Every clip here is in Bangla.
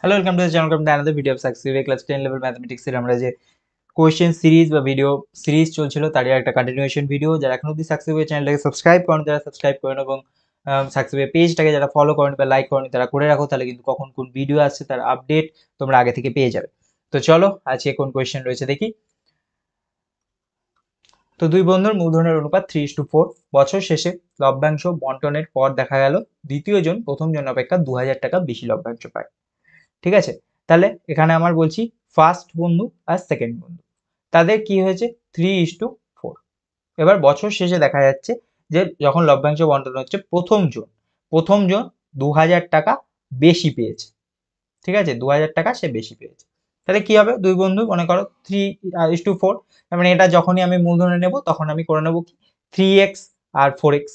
Hello, welcome to the channel, welcome to another video of success class 10 level mathematics এর আমরা যে কোশ্চেন সিরিজ বা ভিডিও সিরিজ চলছিল তারই একটা কন্টিনিউয়েশন ভিডিও। যারা এখনো অবধি সাকসেস চ্যানেলটাকে সাবস্ক্রাইব করেন, যারা সাবস্ক্রাইব করেন এবং সাকসেস পেজটাকে যারা ফলো করেন বা লাইক করেন তারা করে রাখো, তাহলে কিন্তু কখন কোন ভিডিও আসছে তার আপডেট তোমরা আগে থেকে পেয়ে যাবে। তো চলো আজকে কোন কোয়েশ্চেন রয়েছে দেখি। তো দুই বন্ধুর মূলধনের অনুপাত 3:4। বছর শেষে লভ্যাংশ বন্টনের পর দেখা গেল দ্বিতীয় জন প্রথম জন অপেক্ষা 2000 টাকা বেশি লভ্যাংশ পায়। ঠিক আছে, তাহলে এখানে আমার বলছি ফার্স্ট বন্ধু আর সেকেন্ড বন্ধু তাদের কি হয়েছে 3:4। এবার বছর শেষে দেখা যাচ্ছে যে যখন লভ্যাংশ বন্টন হচ্ছে প্রথম জন 2000 টাকা বেশি পেয়েছে। ঠিক আছে, 2000 টাকা সে বেশি পেয়েছে। তাহলে কি হবে, দুই বন্ধু মনে করো 3:4, তার মানে এটা যখনই আমি মূলধনে নেব তখন আমি করে নেবো কি 3x আর 4x।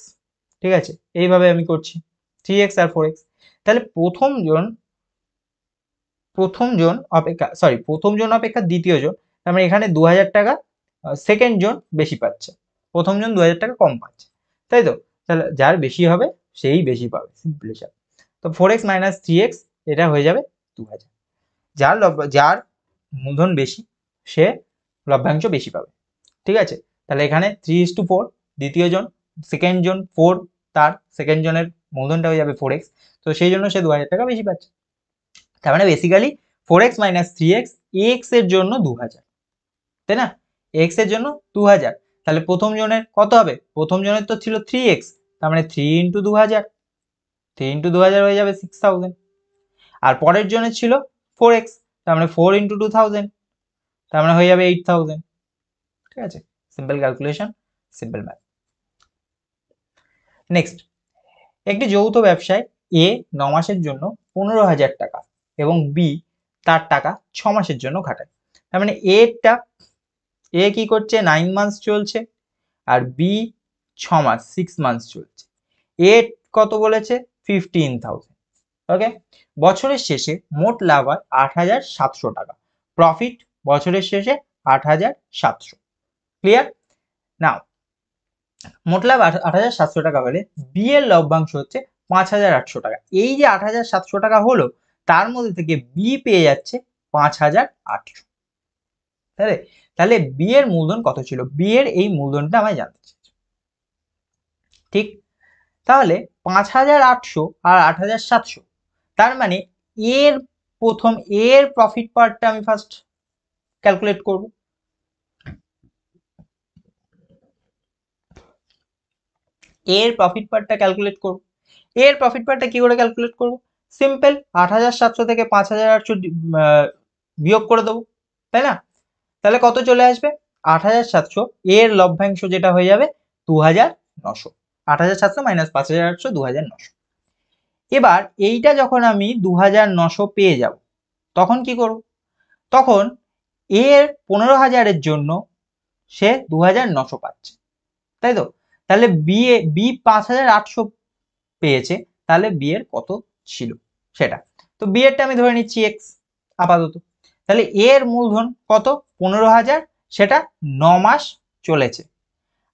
ঠিক আছে, এইভাবে আমি করছি 3x আর 4x। তাহলে প্রথম জন অপেক্ষা দ্বিতীয় জন, তার মানে এখানে 2000 টাকা সেকেন্ড জন বেশি পাচ্ছে, প্রথম জন 2000 টাকা কম পাচ্ছে, তাই তো? তাহলে যার বেশি হবে সেই বেশি পাবে, সিম্পল হিসাব। তো 4x - 3x এটা হয়ে যাবে 2000। যার মূলধন বেশি সে লভ্যাংশ বেশি পাবে। ঠিক আছে, তাহলে এখানে 3:4, দ্বিতীয় জন সেকেন্ড জন 4, তার সেকেন্ড জনের মূলধনটা হয়ে যাবে 4x, তো সেই জন্য সে 2000 টাকা বেশি পাচ্ছে। তার মানে বেসিক্যালি 4x - 3x x এর জন্য 2000, তাই না? x এর জন্য 2000, তাহলে প্রথম জনের কত হবে? প্রথম জনের তো ছিল 3x, তার মানে 3 × 2000, 3 × 2000 হয়ে যাবে 6000। আর পরের জনের ছিল 4x, তার মানে 4 × 2000, তার মানে হয়ে যাবে 8000। ঠিক আছে, simple calculation, simple math. Next, একটি যৌথ ব্যবসায় এ 9 মাসের জন্য 15,000 টাকা এবং বি তার টাকা 6 মাসের জন্য খাটায়। তার মানে এ কি করছে 9 মান্থস চলছে আর বি 6 মাস 6 মান্থস চলছে। এ কত বলেছে 15,000। ওকে, বছরের শেষে মোট লাভ হয় 8,700 টাকা, প্রফিট বছরের শেষে 8,700। ক্লিয়ার? নাও মোট লাভ 8,700 টাকা হলে বি এর লভ্যাংশ হচ্ছে 5,800 টাকা। এই যে 8,700 টাকা হলো তার মধ্যে থেকে বি পেয়ে যাচ্ছে 5,800। তাহলে বি এর মূলধন কত ছিল? বি এর এই মূলধনটা আমায় জানতে চাইছে। ঠিক, তাহলে 5,800 আর 8,700, তার মানে এর প্রফিট পার্টটা আমি ফার্স্ট ক্যালকুলেট করব। এর প্রফিট পার্টটা ক্যালকুলেট করব। এর প্রফিট পার্টটা কি করে ক্যালকুলেট করব? সিম্পল, 8,700 থেকে 5,800 বিয়োগ করে দেবো, তাই না? তাহলে কত চলে আসবে? 8,700 এর লভ্যাংশ যেটা হয়ে যাবে 2,900। 8,700 - 5,800 2,900। এবার এইটা যখন আমি 2,900 পেয়ে যাব তখন কি করব? তখন এর 15,000-এর জন্য সে 2,900 পাচ্ছে, তাই তো? তাহলে বি 5,800 পেয়েছে, তাহলে বি এর কত ছিল সেটা। তো বি এরটা আমি ধরে নিচ্ছি x আপাতত। তাহলে এর মূলধন কত? 15,000, সেটা 9 মাস চলেছে।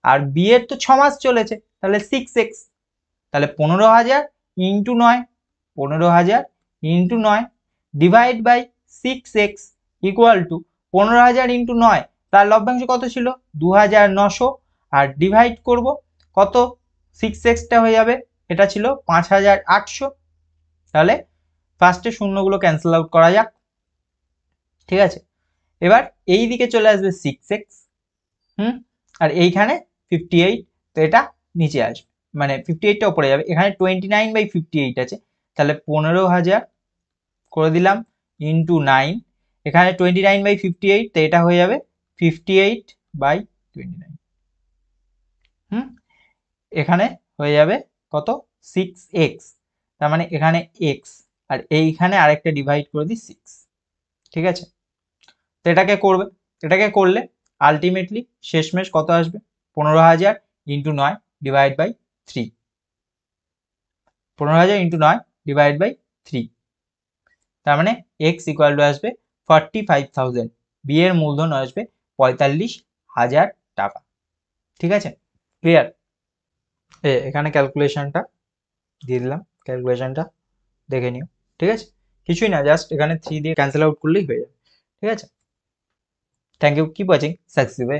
আর বি এর তো 6 মাস চলেছে, তাহলে 6x। তাহলে 15,000 into 9, 15,000 into 9 divide by 6x equal to 15,000 into 9, তার লভ্যাংশ কত ছিল? 2,900। আর ডিভাইড করব কত? 6xটা হয়ে যাবে, এটা ছিল 5,800। তাহলে ফার্স্টে শূন্যগুলো ক্যান্সেল আউট করা যাক। ঠিক আছে, এবার এই দিকে চলে আসবে 6x, আর এইখানে 58, তো এটা নিচে আসবে, মানে 58টা উপরে যাবে। এখানে 29/58 আছে, তাহলে 15,000 করে দিলাম ইন্টু 9, এখানে 29/58, তো এটা হয়ে যাবে 58/29। এখানে হয়ে যাবে কত? 6x, তার মানে এখানে x, আর এইখানে আরেকটা ডিভাইড করে দিই 6। ঠিক আছে, তো এটাকে করলে আলটিমেটলি শেষমেশ কত আসবে? 15,000 into 9 divide by 3, 15,000 into 9 divide by 3, তার মানে x ইকুয়াল টু আসবে 45,000। বি এর মূলধন আসবে 45,000 টাকা। ঠিক আছে, ক্লিয়ার? এখানে ক্যালকুলেশনটা দিয়ে দিলাম, ক্যালকুলেশনটা দেখে নিও। ঠিক আছে, কিছুই না, জাস্ট এখানে 3 দিয়ে ক্যান্সেল আউট করলেই হয়ে যাবে। ঠিক আছে, thank you, keep watching success way.